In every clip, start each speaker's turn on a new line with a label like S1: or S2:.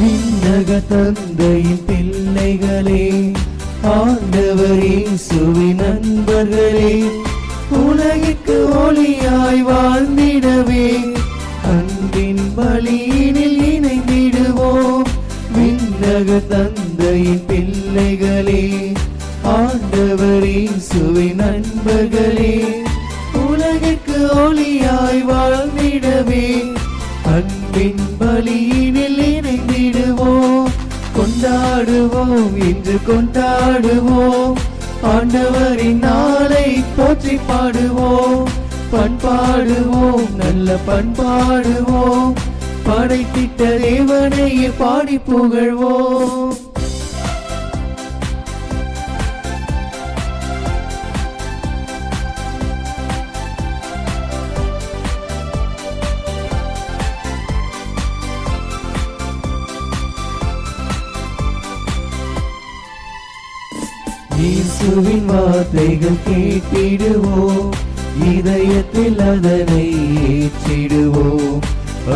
S1: விண்ணக தந்தையின் பிள்ளைகளே, ஆண்டவர் இயேசுவின் நண்பர்களே, உலகிற்கு ஒளியாய் வாழ்ந்திடவே அன்பின் பலியினில் இணைந்திடுவோம். விண்ணக தந்தையின் பிள்ளைகளே, ஆண்டவர் இயேசுவின் நண்பர்களே, உலகிற்கு ஒளியாய் வாழ்ந்திடவே அன்பின் பலியினில் இணைந்திடுவோம். கொண்டாடுவோம், இன்று கொண்டாடுவோம், ஆண்டவரின் நாளை போற்றி பாடுவோம். பண்பாடுவோம், நல்ல பண்பாடுவோம், படைத்திட்ட தேவனையே பாடி புகழ்வோம். இயேசுவின் வார்த்தைகள் கேட்டிடுவோம், இதயத்தில் அதனை ஏற்றிடுவோம்.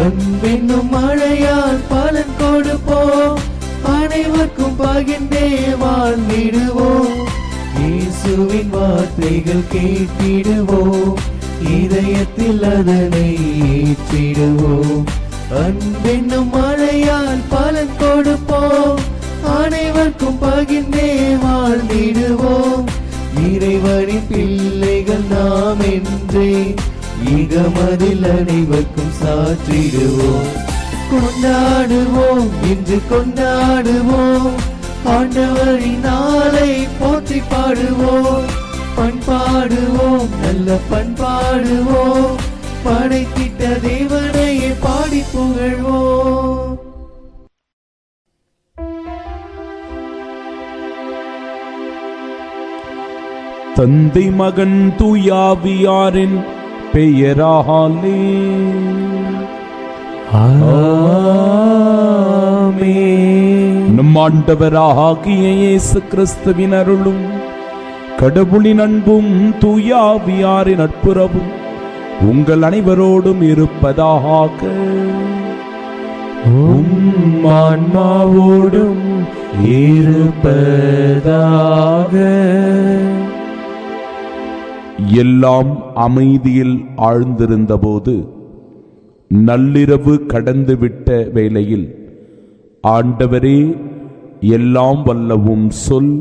S1: அன்பென்னும் மழையால் பலன் கொடுப்போம், அனைவருக்கும் பகிர்ந்தே வாழ்ந்திடுவோம். இயேசுவின் வார்த்தைகள் கேட்டிடுவோம், இதயத்தில் அதனை ஏற்றிடுவோம். அன்பென்னும் மழையால் பலன் கொடுப்போம், அனைவருக்கும் பகிர்ந்தே வாழ்ந்திடுவோம். இறைவனின் பிள்ளைகள் நாம் என்றே இகமதில் அனைவருக்கும் சாற்றிடுவோம். கொண்டாடுவோம், இன்று கொண்டாடுவோம், ஆண்டவரின் நாளை போற்றி பாடுவோம். பண்பாடுவோம், நல்ல பண்பாடுவோம், படைத்திட்ட தேவனையே பாடி புகழ்வோம்.
S2: தந்தை மகன் தூயாவியாரின் பெயராலே
S1: ஆமென்.
S2: நம் ஆண்டவராகிய இயேசு கிறிஸ்துவின் அருளும் கடவுளின் அன்பும் தூயாவியாரின் நட்புறவும் உங்கள் அனைவரோடும் இருப்பதாக.
S1: உம் ஆன்மாவோடும் இருப்பதாக.
S2: எல்லாம் அமைதியில் ஆழ்ந்திருந்தபோது நள்ளிரவு கடந்துவிட்ட வேளையில் ஆண்டவரே எல்லாம் வல்லவும் சொல்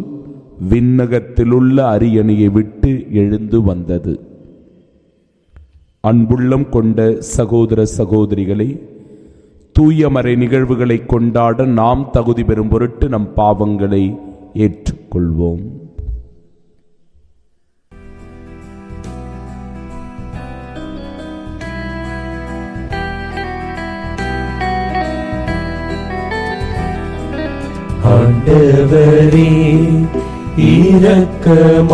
S2: விண்ணகத்திலுள்ள அரியணையை விட்டு எழுந்து வந்தது. அன்புள்ளம் கொண்ட சகோதர சகோதரிகளை, தூயமறை நிகழ்வுகளை கொண்டாட நாம் தகுதி பெறும் பொருட்டு நம் பாவங்களை ஏற்றுக்கொள்வோம்.
S1: ஆண்டவரே இரக்கமாயிரும்.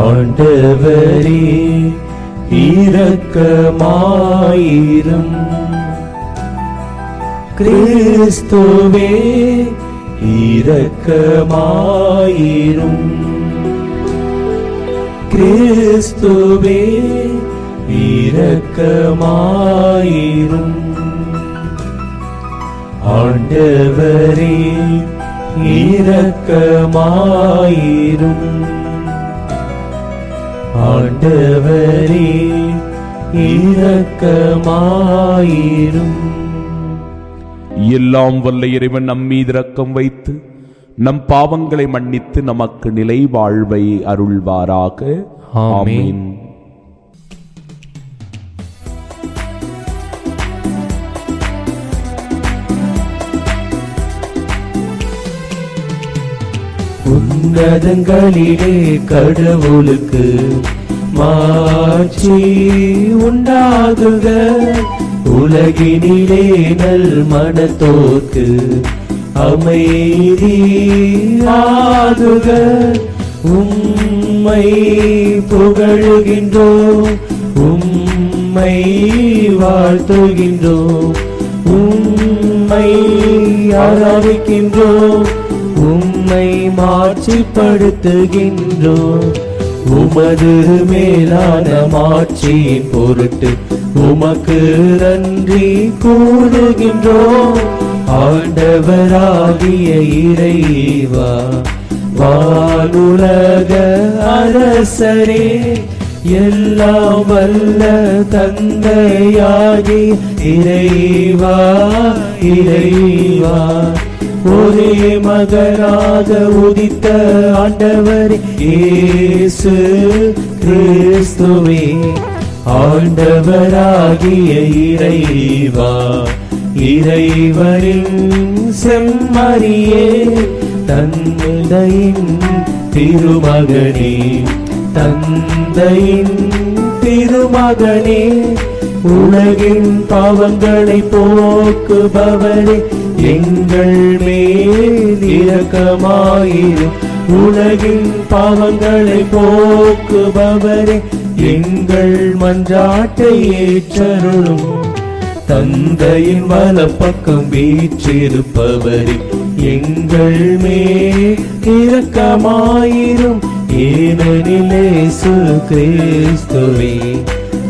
S1: ஆண்டவரே இரக்கமாயிரும். கிறிஸ்துவே இரக்கமாயிரும். கிறிஸ்துவே இரக்கமாயிரும். ஆண்டவரே இரக்கமாயிரும். ஆண்டவரே இரக்கமாயிரும்.
S2: எல்லாம் வல்ல இறைவன் நம் மீது இரக்கம் வைத்து நம் பாவங்களை மன்னித்து நமக்கு நிலை வாழ்வை அருள்வாராக. ஆமென்.
S1: உன்னதங்களிலே கடவுளுக்கு மாட்சி உண்டாகுக. உலகினிலே நல் மனத்தோர்க்கு அமைதியாகுக. உம்மை புகழுகின்றோம், உம்மை வாழ்த்துகின்றோம், உம்மை ஆராதிக்கின்றோம், உம்மை மாட்சிப்படுத்துகின்றோம். உமது மேலான மாட்சியின் பொருட்டு உமக்கு நன்றி கூறுகின்றோம். ஆண்டவராகிய இறைவா, வானுலக அரசரே, எல்லாம் வல்ல தந்தையாகி இறைவா, இறைவா, ஒரே மகனாக உதித்த ஆண்டவர் இயேசு கிறிஸ்துவே, ஆண்டவராகிய இறைவா, இறைவரின் செம்மறியே, தந்தையின் திருமகனே, தந்தையின் திருமகனே, உலகின் பாவங்களை போக்குபவரே, எங்கள் மேல் இரக்கமாயிரும். உலகின் பாவங்களை போக்குபவரே, எங்கள் மன்றாட்டை ஏற்றருளும். தந்தையின் வலப்பக்கம் வீற்றிருப்பவரே, எங்கள் மேல் இரக்கமாயிரும். ஏனெனில் இயேசு கிறிஸ்துவே,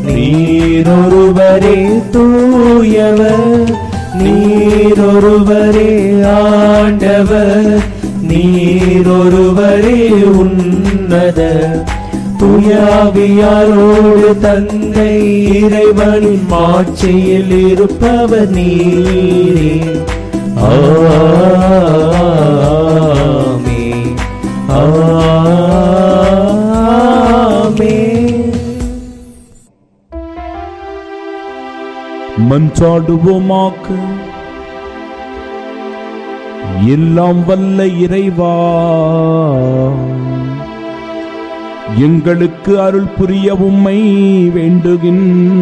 S1: நீரொருவரே தூயவர், நீரொருவரே ஆண்டவர், நீரொருவரே உன்னத. தூயாவியாரோடு தந்தை இறைவனின் மாட்சியில் இருப்பவர் நீரே. ஆமென், ஆமென்.
S2: மன்றாடுவோமாக. எல்லாம் வல்ல இறைவா, எங்களுக்கு அருள் புரிய உம்மை வேண்டுகின்றோம்.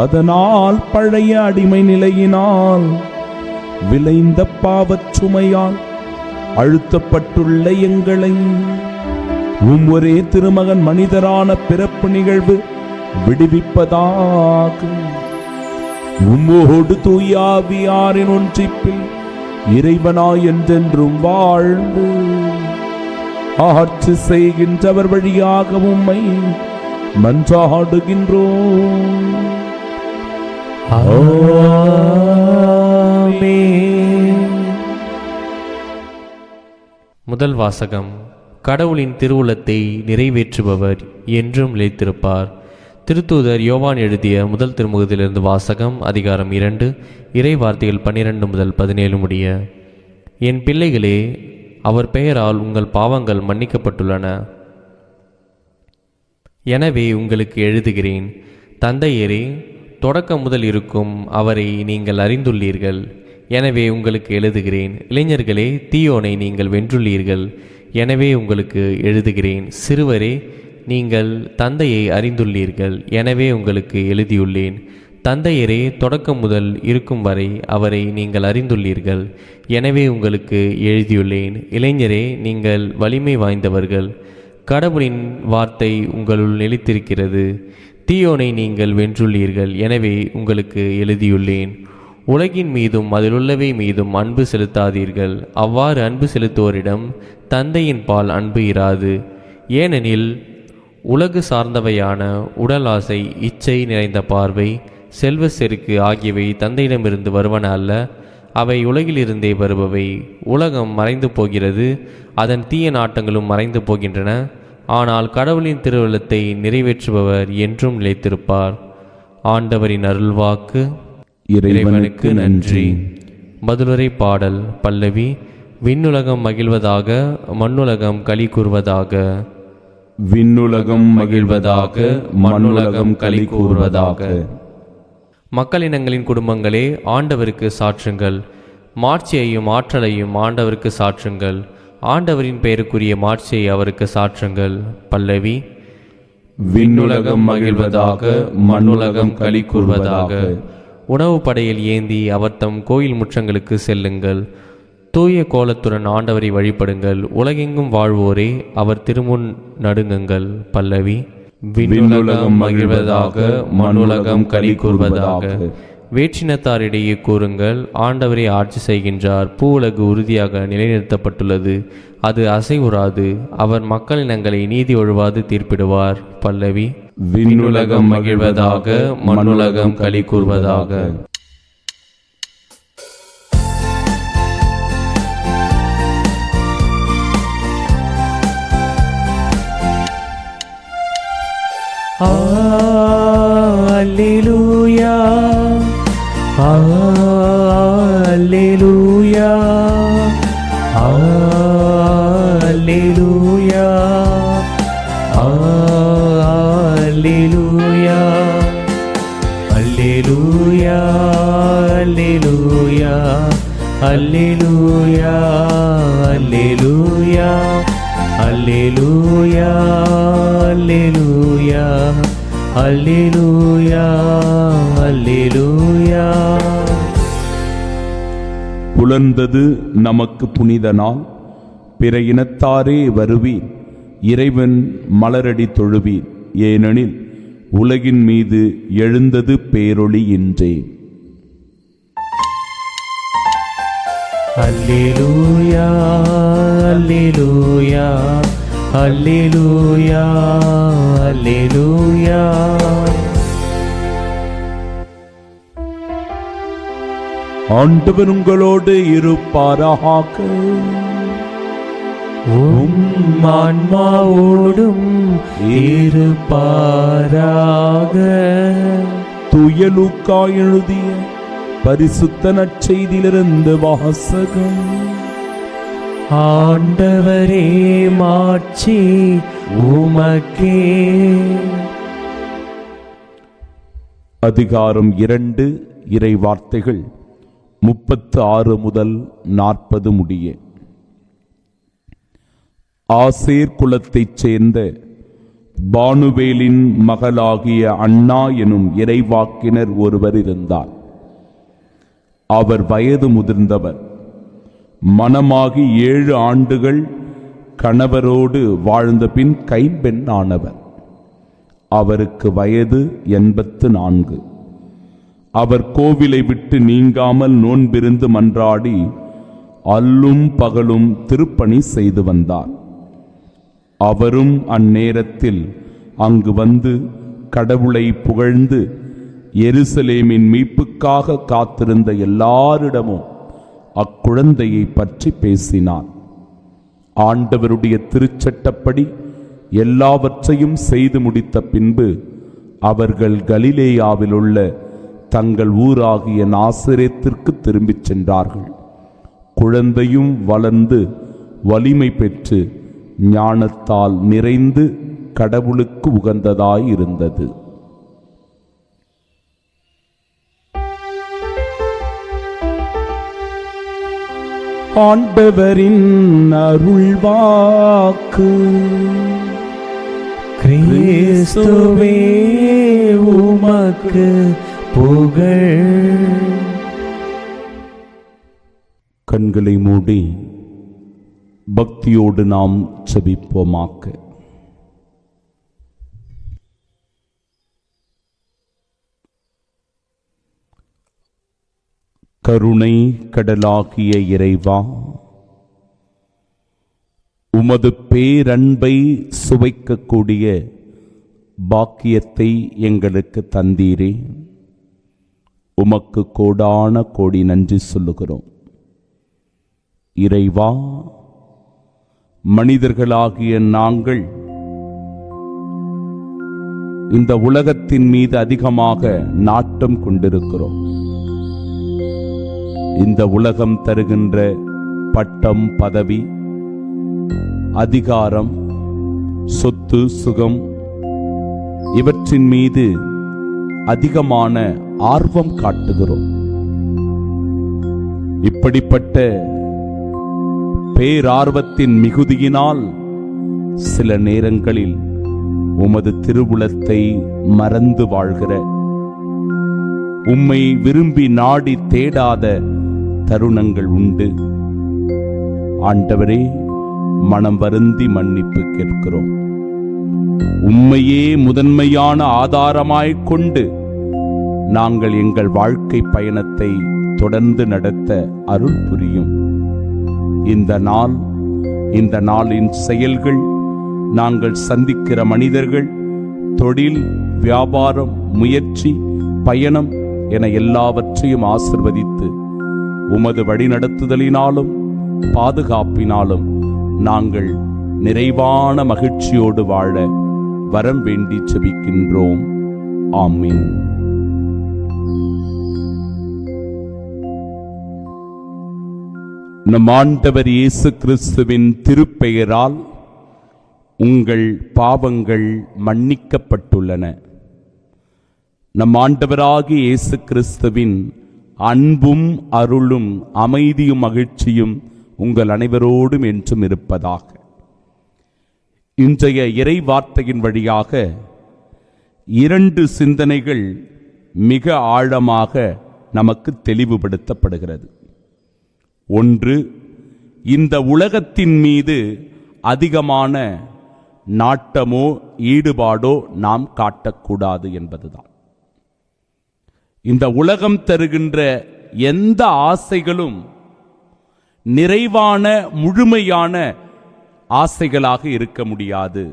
S2: அதனால் பழைய அடிமை நிலையினால் விளைந்த பாவச் சுமையால் அழுத்தப்பட்டுள்ள எங்களை உம் ஒரே திருமகன் மனிதரான பிறப்பு நிகழ்வு விடுவிப்பதாக. உம்மோடு தூயாவியாரின் ஒன்றிப்பில் இறைவனாய் என்றென்றும் வாழ்ந்து ஆட்சி செய்கின்றவர் வழியாக உம்மை மன்றாடுகின்றோம்.
S3: முதல் வாசகம். கடவுளின் திருவுளத்தை நிறைவேற்றுபவர் என்றும் நிலைத்திருப்பார். திருத்தூதர் யோவான் எழுதிய முதல் திருமுகத்திலிருந்து வாசகம். அதிகாரம் 2, இறை வார்த்தைகள் 12 முதல் 17 முடிய. என் பிள்ளைகளே, அவர் பெயரால் உங்கள் பாவங்கள் மன்னிக்கப்பட்டுள்ளன. எனவே உங்களுக்கு எழுதுகிறேன். தந்தையரே, தொடக்கம் முதல் இருக்கும் அவரை நீங்கள் அறிந்துள்ளீர்கள். எனவே உங்களுக்கு எழுதுகிறேன். இளைஞர்களே, தீயோனை நீங்கள் வென்றுள்ளீர்கள். எனவே உங்களுக்கு எழுதுகிறேன். சிறுவரே, நீங்கள் தந்தையை அறிந்துள்ளீர்கள். எனவே உங்களுக்கு எழுதியுள்ளேன். தந்தையரே, தொடக்கம் முதல் இருக்கும் வரை அவரை நீங்கள் அறிந்துள்ளீர்கள். எனவே உங்களுக்கு எழுதியுள்ளேன். இளைஞரே, நீங்கள் வலிமை வாய்ந்தவர்கள். கடவுளின் வார்த்தை உங்களுள் நிலைத்திருக்கிறது. தீயோனை நீங்கள் வென்றுள்ளீர்கள். எனவே உங்களுக்கு எழுதியுள்ளேன். உலகின் மீதும் அதிலுள்ளவை மீதும் அன்பு செலுத்தாதீர்கள். அவ்வாறு அன்பு செலுத்துவோரிடம் தந்தையின் பால் அன்பு இராது. ஏனெனில் உலகு சார்ந்தவையான உடல் ஆசை, இச்சை நிறைந்த பார்வை, செல்வ செருக்கு ஆகியவை தந்தையிடமிருந்து வருவன அல்ல, அவை உலகிலிருந்தே வருபவை. உலகம் மறைந்து போகிறது, அதன் தீய நாட்டங்களும் மறைந்து போகின்றன. ஆனால் கடவுளின் திருவுளத்தை நிறைவேற்றுபவர் என்றும் நிலைத்திருப்பார். ஆண்டவரின் அருள்வாக்கு.
S2: இறைவனுக்கு நன்றி.
S3: பதிலுரை பாடல். பல்லவி. விண்ணுலகம் மகிழ்வதாக, மண்ணுலகம் களி கூறுவதாக.
S2: விண்ணுலகம் மகிழ்வதாக, மண்ணுலகம் களி கூறுவதாக.
S3: மக்களினங்களின் குடும்பங்களே, ஆண்டவருக்கு சாற்றுங்கள். மாட்சியையும் ஆற்றலையும் ஆண்டவருக்கு சாற்றுங்கள். ஆண்டவரின் பெயருக்குரிய மாட்சியை அவருக்கு சாற்றுங்கள். பல்லவி.
S2: விண்ணுலகம் மகிழ்வதாக, மண்ணுலகம் களி கூறுவதாக.
S3: உணவு படையில் ஏந்தி அவர் தம் கோயில் முற்றங்களுக்கு செல்லுங்கள். தூய கோலத்துடன் ஆண்டவரை வழிபடுங்கள். உலகெங்கும் வாழ்வோரே, அவர் திருமுன் நடுங்குங்கள். பல்லவி.
S2: விண்ணுலகம் மகிழ்வதாக, மண்ணுலகம் களி கூறுவதாக.
S3: வேற்றினத்தாரிடையே கூறுங்கள், ஆண்டவரே ஆட்சி செய்கின்றார். பூவுலகு உறுதியாக நிலைநிறுத்தப்பட்டுள்ளது, அது அசைவுறாது. அவர் மக்களினங்களை நீதி ஒழுவாது தீர்ப்பிடுவார். பல்லவி. விண்ணுலகம் மகிழ்வதாக, மண்ணுலகம் களி கூர்வதாக.
S1: Alleluia, Alleluia, Alleluia, Alleluia, Alleluia, Alleluia, Alleluia, Alleluia, Alleluia, Alleluia, Alleluia, Alleluia.
S2: புலர்ந்தது நமக்கு புனித நாள். பிற இனத்தாரே வருவீர், இறைவன் மலரடி தொழுவீர். ஏனெனில் உலகின் மீது எழுந்தது பேரொளி என்றே.
S1: Alleluia, Alleluia, Alleluia, Alleluia.
S2: ஆண்டவர் உங்களோடு இருப்பாராக.
S1: உம் ஆன்மாவோடும் இருப்பாராக.
S2: தூய லூக்கா எழுதிய பரிசுத்த நற்செய்தியிலிருந்து வாசகம்.
S1: ஆண்டவரே மாட்சி உமக்கே.
S2: அதிகாரம் 2, இறை வார்த்தைகள் 36 முதல் 40 முடிய. ஆசேர் குலத்தைச் சேர்ந்த பானுவேலின் மகளாகிய அண்ணா எனும் இறைவாக்கினர் ஒருவர் இருந்தார். அவர் வயது முதிர்ந்தவர். மணமாகி 7 ஆண்டுகள் கணவரோடு வாழ்ந்த பின் கைம்பெண் ஆனவர். அவருக்கு வயது 84. அவர் கோவிலை விட்டு நீங்காமல் நோன்பிருந்து மன்றாடி அல்லும் பகலும் திருப்பணி செய்து வந்தார். அவரும் அந்நேரத்தில் அங்கு வந்து கடவுளை புகழ்ந்து எருசலேமின் மீட்புக்காக காத்திருந்த எல்லாரிடமும் அக்குழந்தையை பற்றி பேசினார். ஆண்டவருடைய திருச்சட்டப்படி எல்லாவற்றையும் செய்து முடித்த பின்பு அவர்கள் கலிலேயாவில் உள்ள தங்கள் ஊராகிய நாசரேத்திற்கு திரும்பிச் சென்றார்கள். குழந்தையும் வளர்ந்து வலிமை பெற்று ஞானத்தால் நிறைந்து கடவுளுக்கு உகந்ததாயிருந்தது. ஆண்டவரின் அருள்வாக்கு.
S1: கிறிஸ்துவே உமக்கு புகழ்.
S2: கண்களை மூடி பக்தியோடு நாம் ஜெபிப்போமாக. கருணை கடலாகிய இறைவா, உமது பேரன்பை சுவைக்கக்கூடிய பாக்கியத்தை எங்களுக்கு தந்தீரே. உமக்கு கோடான கோடி நன்றி சொல்லுகிறோம். இறைவா, மனிதர்களாகிய நாங்கள் இந்த உலகத்தின் மீது அதிகமாக நாட்டம் கொண்டிருக்கிறோம். இந்த உலகம் தருகின்ற பட்டம், பதவி, அதிகாரம், சொத்து, சுகம் இவற்றின் மீது அதிகமான ஆர்வம் காட்டுகிறோம். இப்படிப்பட்ட பேரார்வத்தின் மிகுதியினால் சில நேரங்களில் உமது திருவுளத்தை மறந்து வாழ்கிற, உம்மை விரும்பி நாடி தேடாத தருணங்கள் உண்டு. ஆண்டவரே, மனம் வருந்தி மன்னிப்பு கேட்கிறோம். உம்மையே முதன்மையான ஆதாரமாய்க் கொண்டு நாங்கள் எங்கள் வாழ்க்கை பயணத்தை தொடர்ந்து நடத்த அருள் புரியும். இந்த நாளின் செயல்கள், நாங்கள் சந்திக்கிற மனிதர்கள், தொழில், வியாபாரம், முயற்சி, பயணம் என எல்லாவற்றையும் ஆசிர்வதித்து உமது வழிநடத்துதலினாலும் பாதுகாப்பினாலும் நாங்கள் நிறைவான மகிழ்ச்சியோடு வாழ வரம் வேண்டி ஜெபிக்கின்றோம். ஆமீன். நம் ஆண்டவர் இயேசு கிறிஸ்துவின் திருப்பெயரால் உங்கள் பாவங்கள் மன்னிக்கப்பட்டுள்ளன. நம் ஆண்டவராகிய இயேசு கிறிஸ்துவின் அன்பும் அருளும் அமைதியும் மகிழ்ச்சியும் உங்கள் அனைவரோடும் என்றும் இருப்பதாக. இன்றைய இறை வார்த்தையின் வழியாக 2 சிந்தனைகள் மிக ஆழமாக நமக்கு தெளிவுபடுத்தப்படுகிறது. ஒன்று, இந்த உலகத்தின் மீது அதிகமான நாட்டமோ ஈடுபாடோ நாம் காட்டக்கூடாது என்பதுதான். இந்த உலகம் தருகின்ற எந்த ஆசைகளும் நிறைவான முழுமையான ஆசைகளாக இருக்க முடியாது.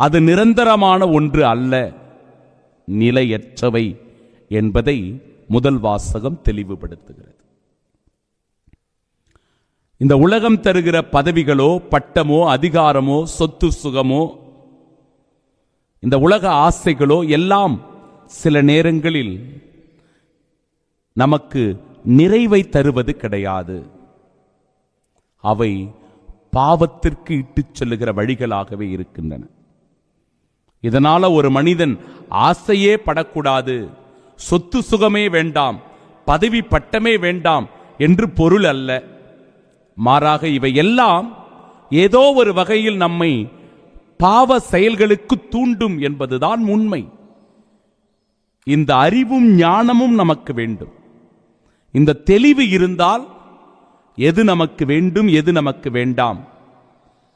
S2: அது நிரந்தரமான ஒன்று அல்ல, நிலையற்றவை என்பதை முதல் வாசகம் தெளிவுபடுத்துகிறது. இந்த உலகம் தருகிற பதவிகளோ, பட்டமோ, அதிகாரமோ, சொத்து சுகமோ, இந்த உலக ஆசைகளோ எல்லாம் சில நேரங்களில் நமக்கு நிறைவை தருவது கிடையாது. அவை பாவத்திற்கு இட்டுச் செல்லுகிற வழிகளாகவே இருக்கின்றன. இதனால ஒரு மனிதன் ஆசையே படக்கூடாது, சொத்து சுகமே வேண்டாம், பதவி பட்டமே வேண்டாம் என்று பொருள் அல்ல. மாறாக இவை எல்லாம் ஏதோ ஒரு வகையில் நம்மை பாவ செயல்களுக்கு தூண்டும் என்பதுதான் உண்மை. இந்த அறிவும் ஞானமும் நமக்கு வேண்டும். இந்த தெளிவு இருந்தால் எது நமக்கு வேண்டும், எது நமக்கு வேண்டாம்,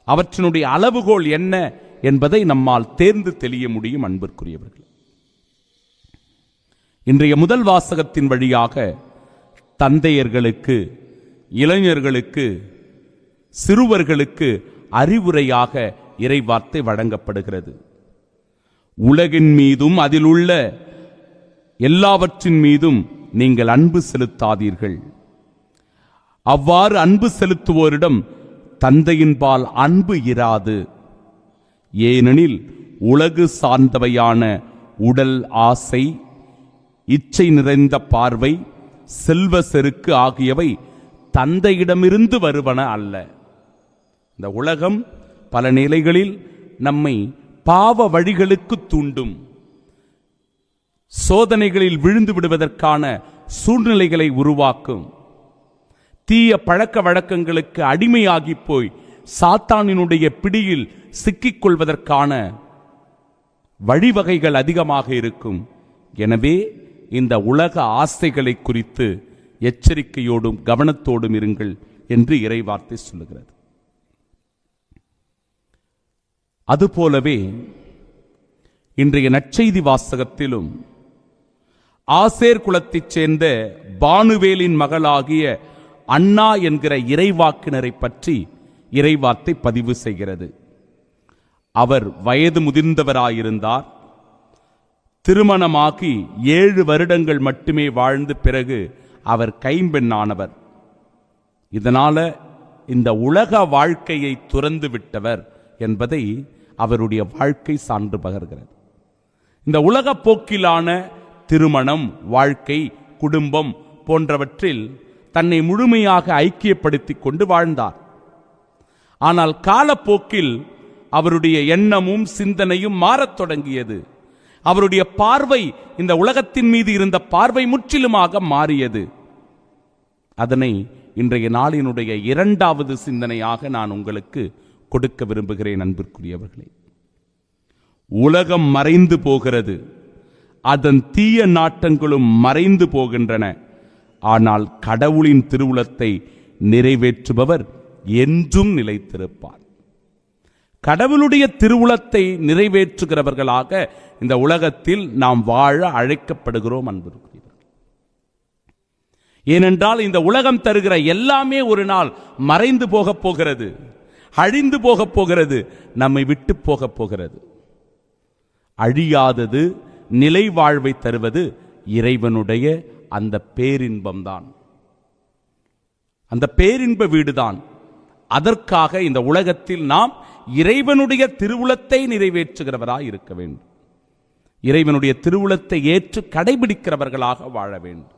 S2: அவற்றினுடைய அளவுகோல் என்ன என்பதை நம்மால் தேர்ந்து தெளிய முடியும். அன்பிற்குரியவர்கள், இன்றைய முதல் வாசகத்தின் வழியாக தந்தையர்களுக்கு, இளைஞர்களுக்கு, சிறுவர்களுக்கு அறிவுரையாக இறைவார்த்தை வழங்கப்படுகிறது. உலகின் மீதும் அதில் உள்ள எல்லாவற்றின் மீதும் நீங்கள் அன்பு செலுத்தாதீர்கள். அவ்வாறு அன்பு செலுத்துவோரிடம் தந்தையின்பால் அன்பு இராது. ஏனெனில் உலகு சார்ந்தவையான உடல் ஆசை, இச்சை நிறைந்த பார்வை, செல்வ செருக்கு ஆகியவை தந்தையிடமிருந்து வருவன அல்ல. இந்த உலகம் பல நிலைகளில் நம்மை பாவ வழிகளுக்கு தூண்டும், சோதனைகளில் விழுந்து விடுவதற்கான சூழ்நிலைகளை உருவாக்கும், தீய பழக்க வழக்கங்களுக்கு அடிமையாகி போய் சாத்தானினுடைய பிடியில் சிக்கிக் கொள்வதற்கான வழிவகைகள் அதிகமாக இருக்கும். எனவே இந்த உலக ஆசைகளை குறித்து எச்சரிக்கையோடும் கவனத்தோடும் இருங்கள் என்று இறைவார்த்தை சொல்லுகிறது. அதுபோலவே இன்றைய நற்செய்தி வாசகத்திலும் ஆசேர் குலத்தைச் சேர்ந்த பானுவேலின் மகளாகிய அன்னா என்கிற இறைவாக்கினரை பற்றி இறைவார்த்தை பதிவு செய்கிறது. அவர் வயது முதிர்ந்தவராயிருந்தார். திருமணமாகி 7 வருடங்கள் மட்டுமே வாழ்ந்து பிறகு அவர் கைம்பெண்ணானவர். இதனால இந்த உலக வாழ்க்கையை துறந்து விட்டவர் என்பதை அவருடைய வாழ்க்கை சான்று பகர்கிறது. இந்த உலக போக்கிலான திருமணம், வாழ்க்கை, குடும்பம் போன்றவற்றில் தன்னை முழுமையாக ஐக்கியப்படுத்திக் கொண்டு வாழ்ந்தார். ஆனால் காலப்போக்கில் அவருடைய எண்ணமும் சிந்தனையும் மாறத் தொடங்கியது. அவருடைய பார்வை இந்த உலகத்தின் மீது இருந்த பார்வை முற்றிலுமாக மாறியது. அதனை இன்றைய நாளினுடைய 2வது சிந்தனையாக நான் உங்களுக்கு கொடுக்க விரும்புகிறேன். அன்பிற்குரியவர்களே, உலகம் மறைந்து போகிறது, அதன் தீய நாட்டங்களும் மறைந்து போகின்றன. ஆனால் கடவுளின் திருவுளத்தை நிறைவேற்றுபவர் என்றும் நிலைத்திருப்பார். கடவுளுடைய திருவுளத்தை நிறைவேற்றுகிறவர்களாக இந்த உலகத்தில் நாம் வாழ அழைக்கப்படுகிறோம் அன்புக்குரியவர்களே. ஏனென்றால் இந்த உலகம் தருகிற எல்லாமே ஒரு நாள் மறைந்து போகப் போகிறது, அழிந்து போகப் போகிறது, நம்மை விட்டு போகப் போகிறது. அழியாதது நிலை வாழ்வை தருவது இறைவனுடைய அந்த பேரின்பம்தான், அந்த பேரின்ப வீடுதான். அதற்காக இந்த உலகத்தில் நாம் இறைவனுடைய திருவுளத்தை நிறைவேற்றுகிறவராய் இருக்க வேண்டும். இறைவனுடைய திருவுளத்தை ஏற்று கடைபிடிக்கிறவர்களாக வாழ வேண்டும்.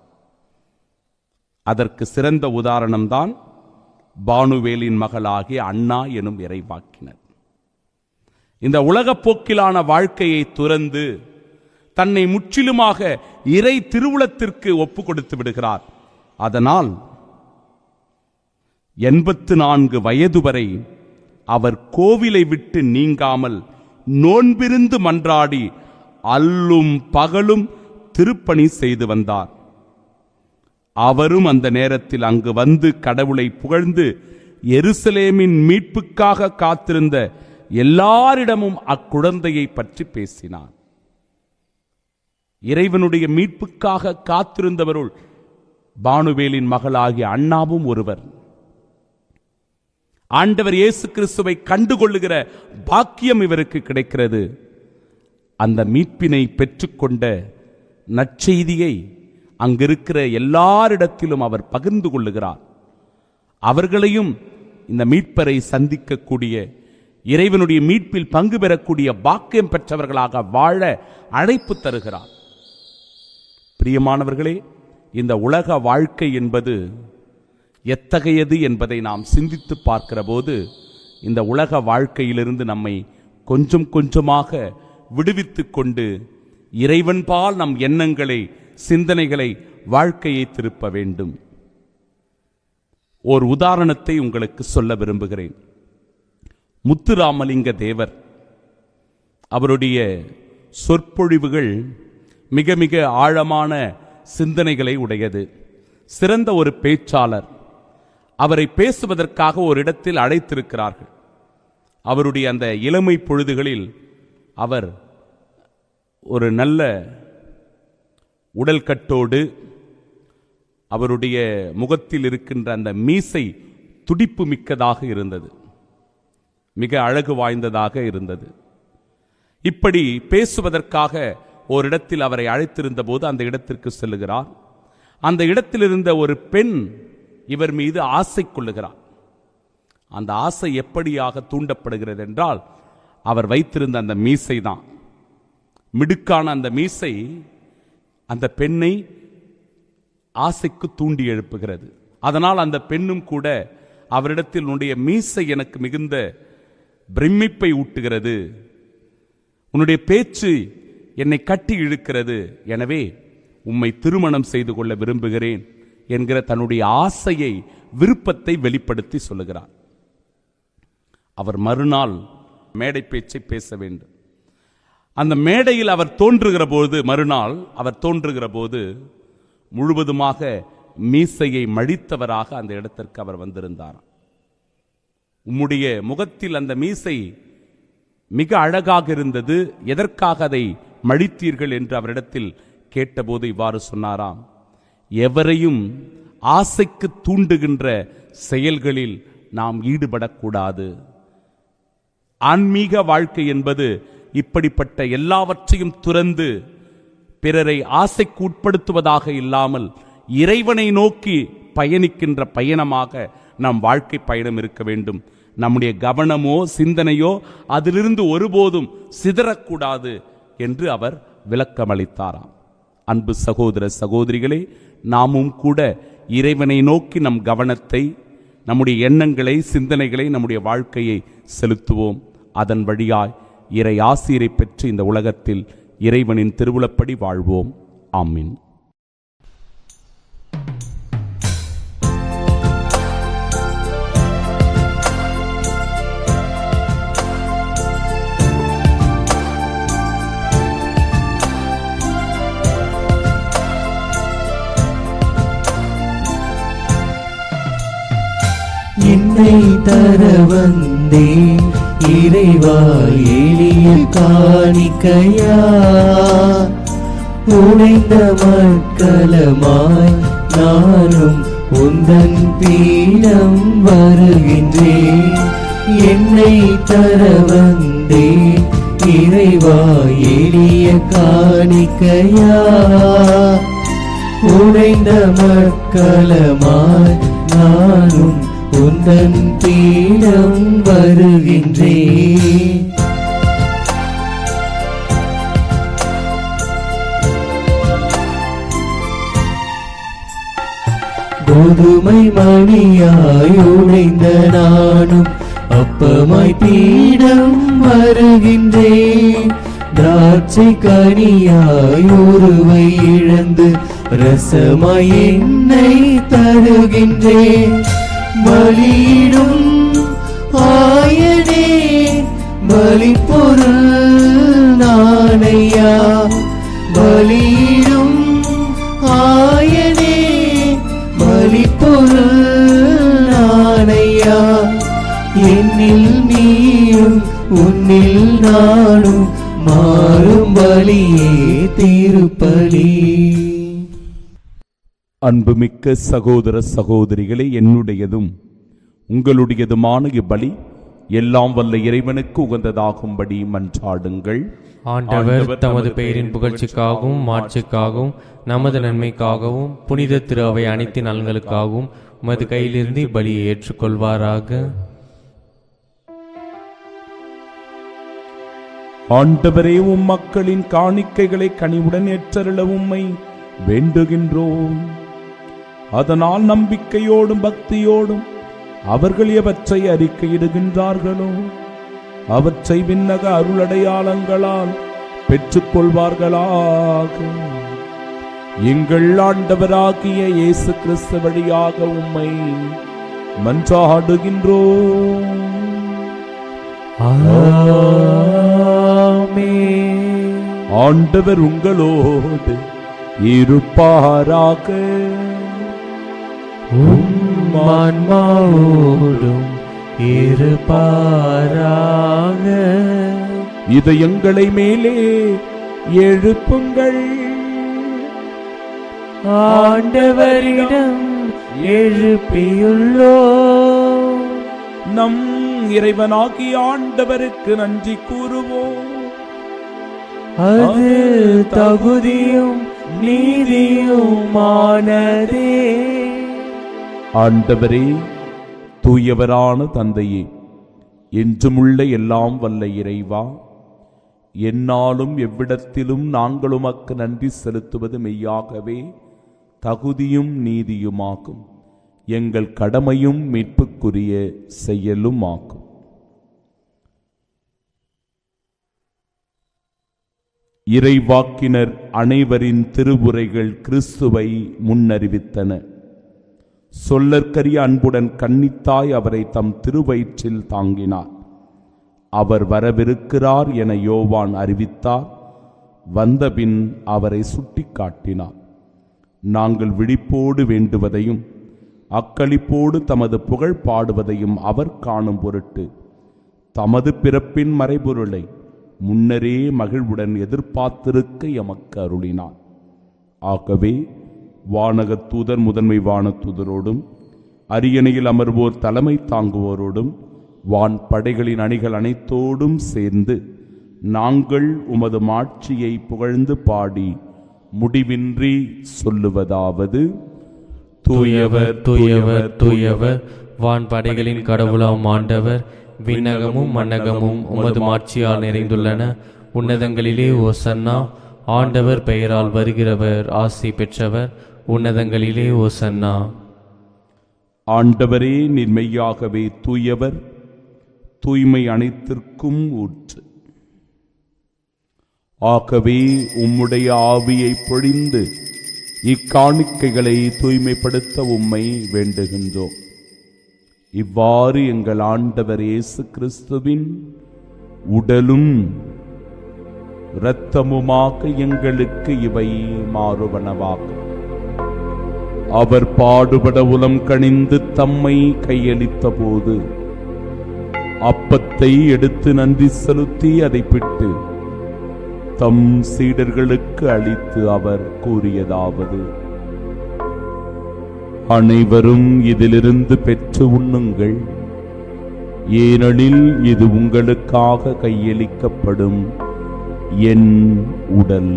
S2: அதற்கு சிறந்த உதாரணம்தான் பானுவேலின் மகளாகிய அண்ணா எனும் இறைவாக்கினர். இந்த உலகப் போக்கிலான வாழ்க்கையை துறந்து தன்னை முற்றிலுமாக இறை திருவுளத்திற்கு ஒப்பு கொடுத்து விடுகிறார். அதனால் 84 வயது வரை அவர் கோவிலை விட்டு நீங்காமல் நோன்பிருந்து மன்றாடி அல்லும் பகலும் திருப்பணி செய்து வந்தார். அவரும் அந்த நேரத்தில் அங்கு வந்து கடவுளை புகழ்ந்து எருசலேமின் மீட்புக்காக காத்திருந்த எல்லாரிடமும் அக்குழந்தையை பற்றி பேசினார். இறைவனுடைய மீட்புக்காக காத்திருந்தவருள் பானுவேலின் மகளாகிய அண்ணாவும் ஒருவர். ஆண்டவர் இயேசு கிறிஸ்துவை கண்டுகொள்ளுகிற பாக்கியம் இவருக்கு கிடைக்கிறது. அந்த மீட்பினை பெற்றுக்கொண்ட நற்செய்தியை அங்கிருக்கிற எல்லாரிடத்திலும் அவர் பகிர்ந்து கொள்ளுகிறார். அவர்களையும் இந்த மீட்பரை சந்திக்கக்கூடிய, இறைவனுடைய மீட்பில் பங்கு பெறக்கூடிய பாக்கியம் பெற்றவர்களாக வாழ அழைப்பு தருகிறார். பிரியமானவர்களே, இந்த உலக வாழ்க்கை என்பது எத்தகையது என்பதை நாம் சிந்தித்து பார்க்கிற போது இந்த உலக வாழ்க்கையிலிருந்து நம்மை கொஞ்சம் கொஞ்சமாக விடுவித்து கொண்டு இறைவன்பால் நம் எண்ணங்களை, சிந்தனைகளை, வாழ்க்கையை திருப்ப வேண்டும். ஓர் உதாரணத்தை உங்களுக்கு சொல்ல விரும்புகிறேன். முத்துராமலிங்க தேவர், அவருடைய சொற்பொழிவுகள் மிக மிக ஆழமான சிந்தனைகளை உடையது. சிறந்த ஒரு பேச்சாளர். அவரை பேசுவதற்காக ஒரு இடத்தில் அழைத்திருக்கிறார்கள். அவருடைய அந்த இளமை பொழுதுகளில் அவர் ஒரு நல்ல உடல் கட்டோடு, அவருடைய முகத்தில் இருக்கின்ற அந்த மீசை துடிப்பு மிக்கதாக இருந்தது, மிக அழகு வாய்ந்ததாக இருந்தது. இப்படி பேசுவதற்காக ஓரிடத்தில் அவரை அழைத்திருந்த போது அந்த இடத்திற்கு செல்லுகிறார். அந்த இடத்தில் இருந்த ஒரு பெண் இவர் மீது ஆசை கொள்ளுகிறார். அந்த ஆசை எப்படியாக தூண்டப்படுகிறது என்றால், அவர் வைத்திருந்த அந்த மீசை தான், மிடுக்கான அந்த மீசை அந்த பெண்ணை ஆசைக்கு தூண்டி எழுப்புகிறது. அதனால் அந்த பெண்ணும் கூட அவரிடத்தில் உன்னுடைய மீசை எனக்கு மிகுந்த பிரமிப்பை ஊட்டுகிறது, உன்னுடைய பேச்சு என்னை கட்டி இழுக்கிறது, எனவே உம்மை திருமணம் செய்து கொள்ள விரும்புகிறேன் என்கிற தன்னுடைய ஆசையை, விருப்பத்தை வெளிப்படுத்தி சொல்லுகிறார். அவர் மறுநாள் மேடை பேச்சை பேச வேண்டும். அந்த மேடையில் அவர் தோன்றுகிற போது, மறுநாள் அவர் தோன்றுகிற போது முழுவதுமாக மீசையை மழித்தவராக அந்த இடத்திற்கு அவர் வந்திருந்தார். உம்முடைய முகத்தில் அந்த மீசை மிக அழகாக இருந்தது, எதற்காக அதை மழித்தீர்கள் என்று அவரிடத்தில் கேட்டபோது இவ்வாறு சொன்னாராம்: எவரையும் ஆசைக்கு தூண்டுகின்ற செயல்களில் நாம் ஈடுபடக்கூடாது. ஆன்மீக வாழ்க்கை என்பது இப்படிப்பட்ட எல்லாவற்றையும் துறந்து பிறரை ஆசைக்கு உட்படுத்துவதாக இல்லாமல் இறைவனை நோக்கி பயணிக்கின்ற பயணமாக நம் வாழ்க்கை பயணம் இருக்க வேண்டும். நம்முடைய கவனமோ சிந்தனையோ அதிலிருந்து ஒருபோதும் சிதறக்கூடாது என்று அவர் விளக்கமளித்தாராம். அன்பு சகோதர சகோதரிகளே, நாமும் கூட இறைவனை நோக்கி நம் கவனத்தை, நம்முடைய எண்ணங்களை, சிந்தனைகளை, நம்முடைய வாழ்க்கையை செலுத்துவோம். அதன் வழியாய் இறை ஆசீரை பெற்று இந்த உலகத்தில் இறைவனின் திருவுளப்படி வாழ்வோம். ஆமீன்.
S1: என்னை தர வந்தேன் இறைவா எளிய காணிக்கையா உடைந்த மக்களமாய் நானும் உந்தன் பீடம் வருகின்றேன். என்னை தர வந்தேன் இறைவா எளிய காணிக்கையா உடைந்த மக்களமாய் நானும் உந்தன் பீடம் வருகின்றேன். கோதுமை மணியாய் உடைந்த நானும் அப்பமாய் பீடம் வருகின்றேன். திராட்சை கனியாய் உருவை இழந்து ரசமாய் என்னை தருகின்றேன். பலியிடும் ஆயனே பலிப்பொருள் நானையா, பலியிடும் ஆயனே பலிப்பொருள் நானையா. என்னில் நீயும் உன்னில் நானும் மாறும் பலியே திருப்பலி.
S2: அன்புமிக்க சகோதர சகோதரிகளே, என்னுடையதும் உங்களுடையதுமான இப்பலி எல்லாம் வல்ல இறைவனுக்கு உகந்ததாகும்படி மன்றாடுங்கள்.
S3: ஆண்டவர் தமது பெயரின் புகழ்ச்சிக்காகவும் மாட்சிக்காகவும் நமது நன்மைக்காகவும் புனித திரு அவை அனைத்து நலன்களுக்காகவும் உமது கையிலிருந்து பலியை ஏற்றுக்கொள்வாராக.
S2: ஆண்டவரே, உம் மக்களின் காணிக்கைகளை கனிவுடன் ஏற்றருள உம்மை வேண்டுகின்றோம். அதனால் நம்பிக்கையோடும் பக்தியோடும் அவர்கள் எவற்றை அறிக்கையிடுகின்றார்களோ அவற்றை விண்ணக அருளடையாளங்களால் பெற்றுக்கொள்வார்களாக. எங்கள் ஆண்டவராகிய இயேசு கிறிஸ்து வழியாக உம்மை மன்றாடுகின்றோம். ஆண்டவர் உங்களோடு இருப்பாராக.
S1: ஆன்மாவோடும் இருப்பாராக.
S2: இதயங்களை மேலே எழுப்புங்கள்.
S1: ஆண்டவரிடம் எழுப்பியுள்ளோ.
S2: நம் இறைவனாகிய ஆண்டவருக்கு நன்றி கூறுவோம்.
S1: அது தகுதியும் நீதியுமானதே.
S2: ஆண்டவரே, தூயவரான தந்தையே, என்றுமுள்ள எல்லாம் வல்ல இறைவா, எந்நாளும் எவ்விடத்திலும் நாங்கள் உமக்கு நன்றி செலுத்துவது மெய்யாகவே தகுதியும் நீதியுமாகும். எங்கள் கடமையும் மீட்புக்குரிய செயலும் ஆகும். இறைவாக்கினர் அனைவரின் திருவுரைகள் கிறிஸ்துவை முன்னறிவித்தன. சொல்லற்கரிய அன்புடன் கன்னித்தாய் அவரை தம் திருவயிற்றில் தாங்கினார். அவர் வரவிருக்கிறார் என யோவான் அறிவித்தார். வந்தபின் அவரை சுட்டிக்காட்டினார். நாங்கள் விழிப்போடு வேண்டுவதையும் அக்களிப்போடு தமது புகழ் பாடுவதையும் அவர் காணும் பொருட்டு தமது பிறப்பின் மறைபொருளை முன்னரே மகிழ்வுடன் எதிர்பார்த்திருக்க எமக்கு அருளினார். ஆகவே வானகத் தூதர் முதன்மை வானதூதரோடும் அரியணையில் அமர்வோர் தலைமை தாங்குவோரோடும் வான் படைகளின் அணிகள் அனைத்தோடும் சேர்ந்து நாங்கள் உமது மாட்சியை புகழ்ந்து பாடி முடிவின்றி சொல்லுவதாவது:
S3: தூயவர் தூயவர் தூயவர், வான் படைகளின் கடவுளாம் ஆண்டவர். விண்ணகமும் மன்னகமும் உமது மாட்சியால் நிறைந்துள்ளன. உன்னதங்களிலே ஓசன்னா. ஆண்டவர் பெயரால் வருகிறவர் ஆசி பெற்றவர். உன்னதங்களிலே ஓசன்னா.
S2: ஆண்டவரே, நீர் மெய்யாகவே தூயவர், தூய்மை அனைத்திற்கும் ஊற்று. ஆகவே உம்முடைய ஆவியை பொழிந்து இக்காணிக்கைகளை தூய்மைப்படுத்த உம்மை வேண்டுகின்றோம். இவ்வாறு எங்கள் ஆண்டவர் இயேசு கிறிஸ்துவின் உடலும் இரத்தமுமாக எங்களுக்கு இவை மாறுவனவாகும். அவர் பாடுபட உலம் கனிந்து தம்மை கையளித்த போது அப்பத்தை எடுத்து நன்றி செலுத்தி அதை பிட்டு தம் சீடர்களுக்கு அளித்து அவர் கூறியதாவது: அனைவரும் இதிலிருந்து பெற்று உண்ணுங்கள், ஏனெனில் இது உங்களுக்காக கையளிக்கப்படும் என் உடல்.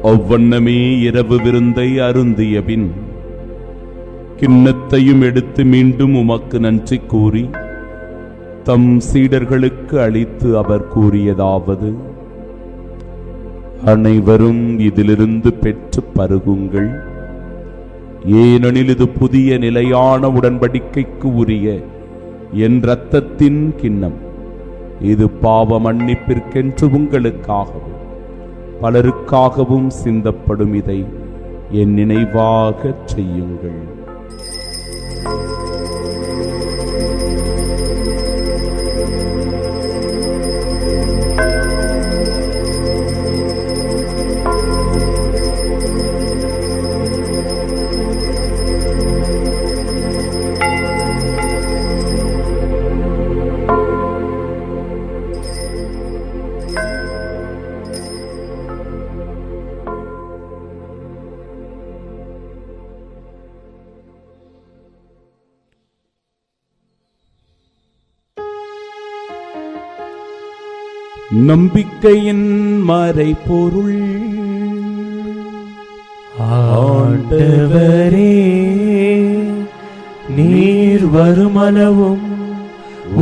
S2: அவ்வண்ணமே இரவு விருந்தை அருந்திய பின் கிண்ணத்தையும் எடுத்து மீண்டும் உமக்கு நன்றி கூறி தம் சீடர்களுக்கு அளித்து அவர் கூறியதாவது: அனைவரும் இதிலிருந்து பெற்று பருகுங்கள், ஏனெனில் இது புதிய நிலையான உடன்படிக்கைக்கு உரிய என் இரத்தத்தின் கிண்ணம். இது பாவ மன்னிப்பிற்கென்று உங்களுக்காகவும் பலருக்காகவும் சிந்தப்படும். இதை என் நினைவாகச் செய்யுங்கள். நம்பிக்கையின் மறைபொருள்.
S1: ஆண்டவரே, நீர் வருமளவும்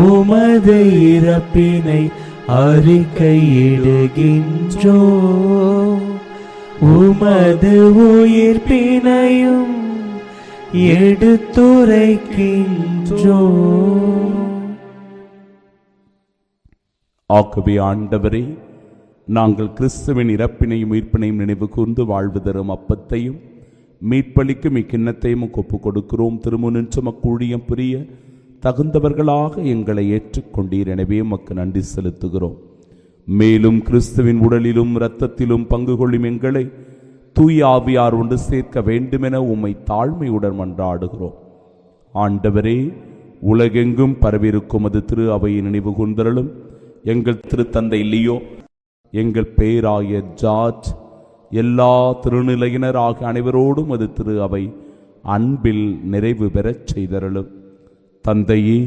S1: உமது இறப்பினை அறிக்கையிடுகின்றோ, உமது உயிர்ப்பினையும் எடுத்துரைக்கின்றோ.
S2: ஆகவே ஆண்டவரே, நாங்கள் கிறிஸ்துவின் இறப்பினையும் உயிர்ப்பினையும் நினைவு கூர்ந்து வாழ்வு தரும் அப்பத்தையும் மீட்பளிக்கும் இக்கிண்ணத்தையும் ஒப்புக் கொடுக்கிறோம். திருமுனின்று மக்கூழியம் புரிய தகுந்தவர்களாக எங்களை ஏற்றுக்கொண்டீர். எனவே உமக்கு நன்றி செலுத்துகிறோம். மேலும் கிறிஸ்துவின் உடலிலும் இரத்தத்திலும் பங்கு கொள்ளும் எங்களை தூய ஆவியார் ஒன்று சேர்க்க வேண்டுமென உம்மை தாழ்மையுடன் மன்றாடுகிறோம். ஆண்டவரே, உலகெங்கும் பரவிருக்கும் அது திரு அவையை நினைவு கூர்ந்தருளும். எங்கள் திருத்தந்தை லியோ, எங்கள் பேராய ஜார்ஜ், எல்லா திருநிலையினர் ஆகிய அனைவரோடும் அது திரு அவை அன்பில் நிறைவு பெறச் செய்தருளும். தந்தையே,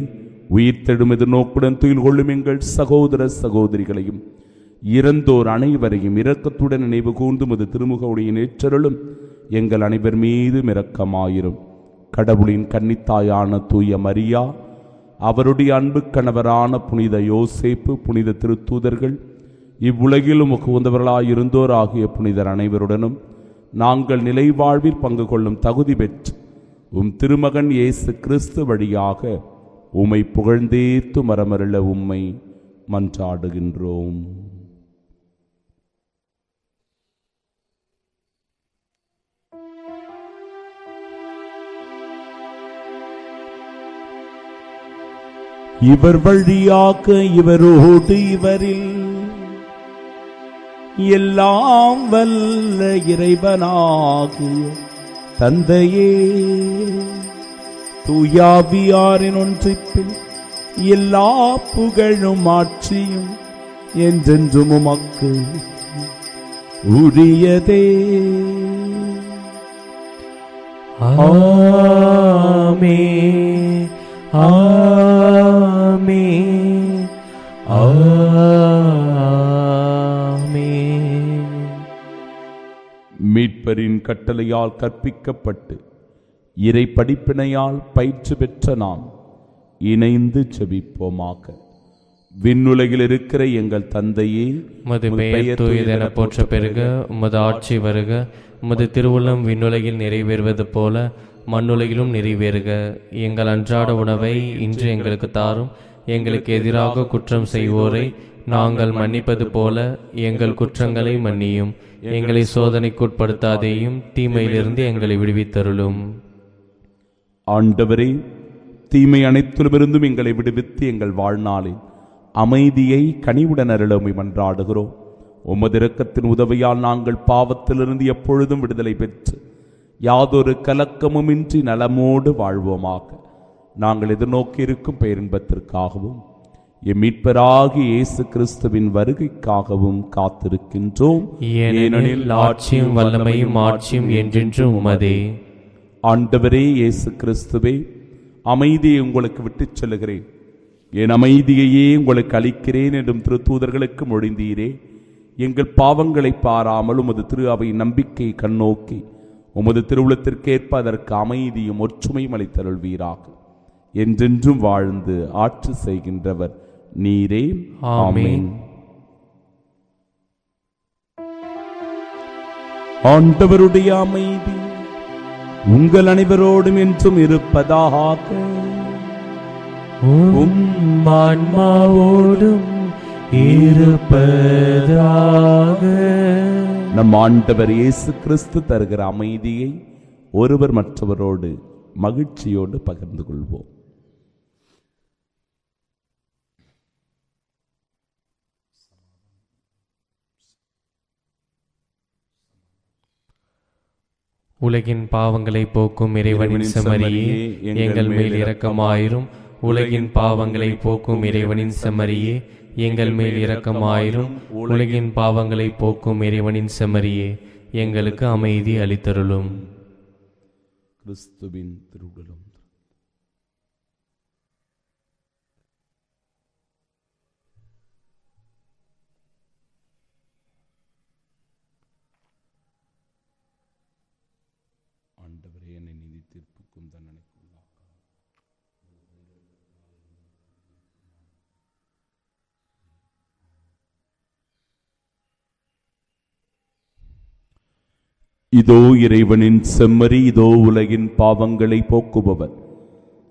S2: உயிர்த்தெழும் எதிர்நோக்குடன் துயில் கொள்ளும் எங்கள் சகோதர சகோதரிகளையும் இறந்தோர் அனைவரையும் இரக்கத்துடன் நினைவு கூர்ந்தும் அது திருமுகவுடைய நேற்றருளும். எங்கள் அனைவர் மீதும் இரக்கமாயிரும். கடவுளின் கன்னித்தாயான தூய மரியா, அவருடைய அன்பு கணவரான புனித யோசேப்பு, புனித திருத்தூதர்கள், இவ்வுலகிலும் உகந்தவர்களாயிருந்தோர் ஆகிய புனிதர் அனைவருடனும் நாங்கள் நிலை வாழ்வில் பங்கு கொள்ளும் தகுதி பெற்று உம் திருமகன் இயேசு கிறிஸ்து வழியாக உம்மை புகழ்ந்தேத்து மரமருள உம்மை மன்றாடுகின்றோம். இவர் வழியாக இவரோடு இவரில் எல்லாம் வல்ல இறைவனாகிய தந்தையே, தூயாவியாரின் ஒன்றிப்பில் எல்லா புகழும் ஆட்சியும் என்றென்றும் உமக்கு உரியதே.
S1: ஆமென், ஆமென், ஆமென்.
S2: மீட்பரின் கட்டளையால் கற்பிக்கப்பட்டு இறை படிப்பினையால் பயிற்சி பெற்ற நாம் இணைந்து ஜெபிப்போமாக. விண்ணுலகில் இருக்கிற எங்கள் தந்தையே,
S3: உமது பெயர் தூயதென போற்ற பெருக, உமது ஆட்சி வருக, உமது திருவுள்ளம் விண்ணுலகில் நிறைவேறுவது போல மண்ணுலகிலும் நிறைவேறுக. எங்கள் அன்றாட உணவை இன்று எங்களுக்கு தாரும். எங்களுக்கு எதிராக குற்றம் செய்வோரை நாங்கள் மன்னிப்பது போல எங்கள் குற்றங்களை மன்னியும். எங்களை சோதனைக்குட்படுத்தாதேயும், தீமையிலிருந்து எங்களை விடுவித்தருளும்.
S2: ஆண்டவரே, தீமை அனைத்திலுமிருந்தும் எங்களை விடுவித்து எங்கள் வாழ்நாளில் அமைதியை கனிவுடன் அருளுமை மன்றாடுகிறோம். உமது இரக்கத்தின் உதவியால் நாங்கள் பாவத்திலிருந்து எப்பொழுதும் விடுதலை பெற்று யாதொரு கலக்கமுமின்றி நலமோடு வாழ்வோமாக. நாங்கள் எதிர்நோக்கி இருக்கும் பேரின்பத்திற்காகவும் எம் மீட்பராகிய இயேசு கிறிஸ்துவின் வருகைக்காகவும் காத்திருக்கின்றோம்.
S3: ஏனெனில் ஆட்சியும் வல்லமையும் ஆட்சியும் என்றென்றும் உமதே.
S2: ஆண்டவரே இயேசு கிறிஸ்துவே, அமைதியை உங்களுக்கு விட்டுச் செல்லுகிறேன், என் அமைதியையே உங்களுக்கு அளிக்கிறேன் என்றும் திருத்தூதர்களுக்கு மொழிந்தீரே. எங்கள் பாவங்களை பாராமல் உமது திரு அவை நம்பிக்கை கண்ணோக்கி உமது திருவுளத்திற்கேற்ப அதற்கு அமைதியும் ஒற்றுமையும் அளித்தருள்வீராக. என்றென்றும் வாழ்ந்து ஆட்சி செய்கின்றவர் நீரே. ஆமென். ஆண்டவருடைய அமைதி உங்கள் அனைவரோடும் என்றும் இருப்பதாக.
S1: ஆன்மாவோடும் இருப்பதாக.
S2: நம் ஆண்டவர் இயேசு கிறிஸ்து தருகிற அமைதியை ஒருவர் மற்றவரோடு மகிழ்ச்சியோடு பகிர்ந்து கொள்வோம்.
S3: உலகின் பாவங்களை போக்கும் இறைவனின் செம்மறியே, எங்கள் மேல் இரக்கமாயிரும். உலகின் பாவங்களை போக்கும் இறைவனின் செம்மறியே, எங்கள் மேல் இரக்கமாயிரும். உலகின் பாவங்களை போக்கும் இறைவனின் செம்மறியே, எங்களுக்கு அமைதி அளித்தருளும்.
S2: கிறிஸ்துவின் திருவுடலும் ஆண்டவரே, என்னை நீதி தீர்ப்புக்கும் தண்டனைக்குள்ளாக்க. இதோ இறைவனின் செம்மறி, இதோ உலகின் பாவங்களை போக்குபவர்.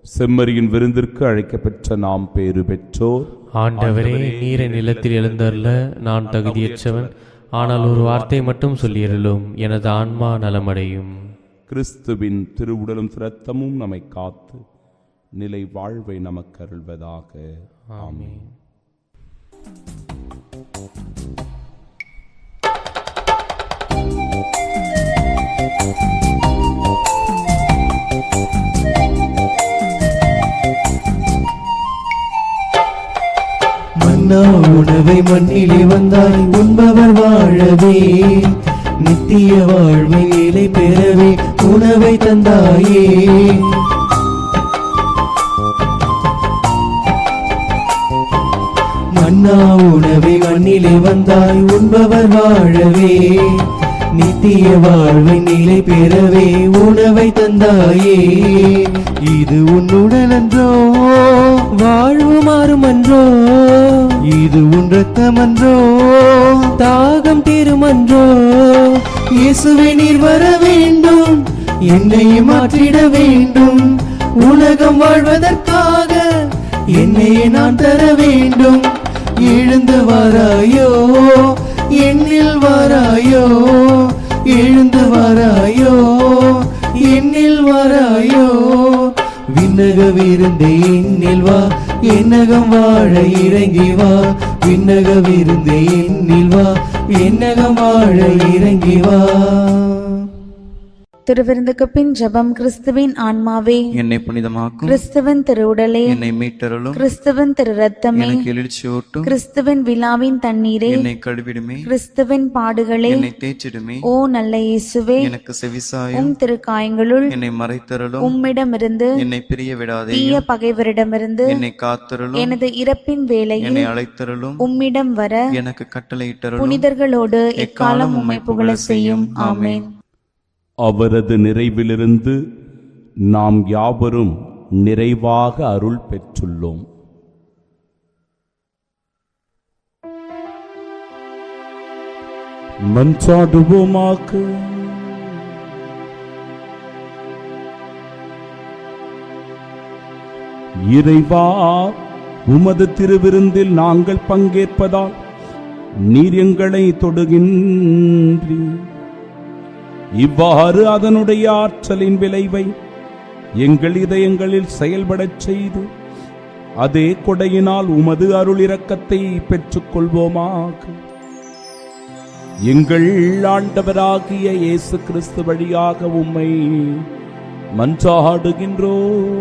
S2: செம்மறியின் விருந்திற்கு அழைக்கப்பெற்ற நாம் பேறு பெற்றோர்.
S3: ஆண்டவரே, நீரை நிலத்தில் எழுந்தருள நான் தகுதியற்றவன். ஆனால் ஒரு வார்த்தை மட்டும் சொல்லியருளும், எனது ஆன்மா நலமடையும்.
S2: கிறிஸ்துவின் திருவுடலும் இரத்தமும் நம்மை காத்து நிலை வாழ்வை நமக்கு அருள்வதாக. ஆமென்.
S1: மன்னா உணவை மண்ணிலே வந்தாய், உண்பவர் வாழவே, நித்திய வாழ்வை நிலை பெறவே உணவை தந்தாயே. மன்னா உணவை மண்ணிலே வந்தாய், உண்பவர் வாழவே, நித்திய வாழ்வை நிலை பெறவே உணவை தந்தாயே. இது உன்னுடன் அன்றோ, வாழ்வு மாறுமன்றோ, இது உன் ரத்தமன்றோ, தாகம் தீருமன்றோ. இயேசுவே, நீர் வர வேண்டும், என்னை மாற்றிட வேண்டும். உலகம் வாழ்வதற்காக என்னையே நான் தர வேண்டும். எழுந்து வாராயோ, என்னில் வாராயோ, எழுந்து வாராயோ, என்னில் வாராயோ. விண்ணக விருந்தே என்னில் வா, என்னகம் வாழ இறங்கி வா. விண்ணக விருந்தே என்னில் வா, என்னகம் வாழ இறங்கி வா.
S4: திருவிருந்துக்கு பின் ஜெபம். கிறிஸ்துவின் ஆன்மாவே
S5: என்னை புனிதமாக்கும்,
S4: கிறிஸ்துவின் திருவுடலே
S5: என்னை மீட்டருளும்,
S4: கிறிஸ்துவின் திரு ரத்தமே
S5: எனக்கு எழுச்சியூட்டும்,
S4: கிறிஸ்துவின் விழாவின் தண்ணீரே
S5: என்னை கழுவிடுமே,
S4: கிறிஸ்துவின் பாடுகளே
S5: என்னை தேய்ச்சிடுமே.
S4: ஓ நல்ல இயேசுவே,
S5: எனக்கு செவிசாயும்,
S4: உம் திருக்காயங்களுள்
S5: என்னை மறைத்தருளும்,
S4: உம்மிடமிருந்து
S5: என்னை பிரிய விடாதே,
S4: தீய பகைவரிடமிருந்து
S5: என்னை காத்தருளும்,
S4: எனது இறப்பின் வேளையில்
S5: என்னை அழைத்தருளும்,
S4: உம்மிடம் வர
S5: எனக்கு கட்டளையிட்டருளும்.
S4: புனிதர்களோடு எக்காலம் உம்மை புகழ செய்யும். ஆமென்.
S2: அவரது நிறைவிலிருந்து நாம் யாவரும் நிறைவாக அருள் பெற்றுள்ளோம். மன்றாடுவோமாக. இறைவா, உமது திருவிருந்தில் நாங்கள் பங்கேற்பதால் நீர் எங்களை தொடுகின்றீர். இவ்வாறு அதனுடைய ஆற்றலின் விளைவை எங்கள் இதயங்களில் செயல்படச் செய்து அதே கொடையினால் உமது அருள் இரக்கத்தை பெற்றுக் கொள்வோமாக. எங்கள் ஆண்டவராகிய இயேசு கிறிஸ்து வழியாக உம்மை மன்றாடுகின்றோம்.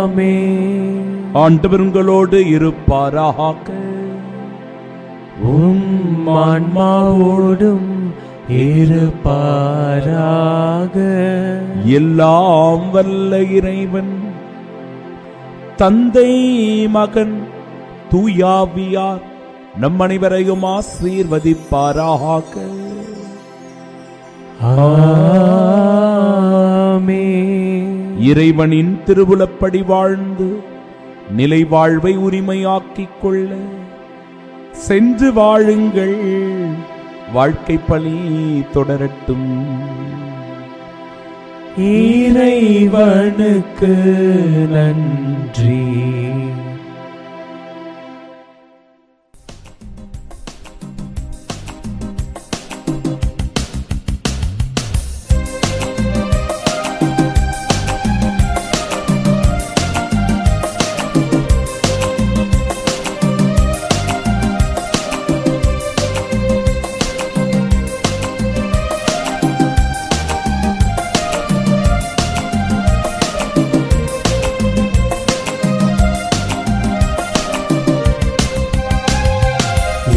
S3: ஆமென்.
S2: ஆண்டவர் உங்களோடு இருப்பாராக.
S3: உம் ஆன்மாவோடும் இருப்பாராக.
S2: எல்லாம் வல்ல இறைவன் தந்தை, மகன், தூயாவியார் நம் அனைவரையும் ஆசீர்வதிப்பாராக.
S3: ஆமென்.
S2: இறைவனின் திருவுளப்படி வாழ்ந்து நிலை வாழ்வை உரிமையாக்கிக் கொள்ள சென்று வாழுங்கள். வாழ்க்கை பணி தொடரட்டும்.
S3: இறைவனுக்கு நன்றி.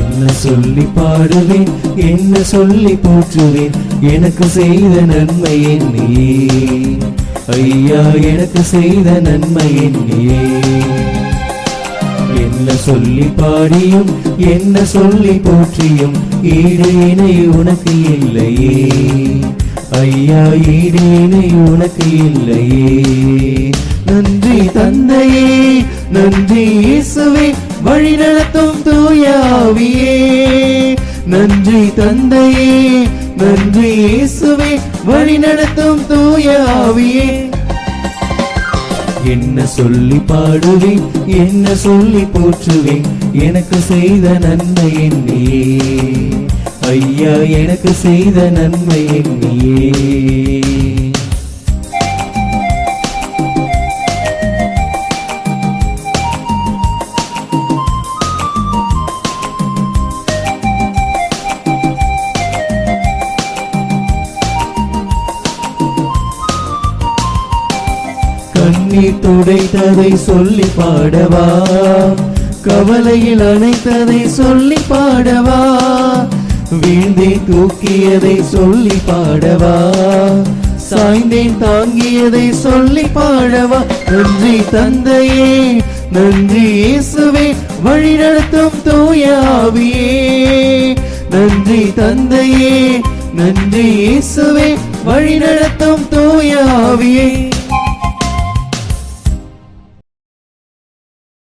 S1: என்ன சொல்லி பாடுவேன், என்ன சொல்லி போற்றுவேன், எனக்கு செய்த நன்மை என்னையே ஐயா, எனக்கு செய்த நன்மை என்னையே. என்ன சொல்லி பாடியும் என்ன சொல்லி போற்றியும் ஈடு இணை உனக்கு இல்லையே ஐயா, ஈடு இணை உனக்கு இல்லையே. நன்றி தந்தையே, நன்றி இயேசுவே, வழி நடத்தும் தூய ஆவியே. நன்றி தந்தையே, நன்றி இயேசுவே, வழி நடத்தும் தூய ஆவியே. என்ன சொல்லி பாடுவேன், என்ன சொல்லி போற்றுவேன், எனக்கு செய்த நன்மை என்னையே ஐயா, எனக்கு செய்த நன்மை என்னையே. கண்ணீர் துடைத்ததை சொல்லி பாடவா, கவலையில் அணைத்ததை சொல்லி பாடவா, வீழ்ந்தேன் தூக்கியதை சொல்லி பாடவா, சாய்ந்தேன் தாங்கியதை சொல்லி பாடவா. நன்றி தந்தையே, நன்றி இயேசுவே, வழி நடத்தும் தூய ஆவியே. நன்றி தந்தையே, நன்றி இயேசுவே, வழி நடத்தும் தூய ஆவியே.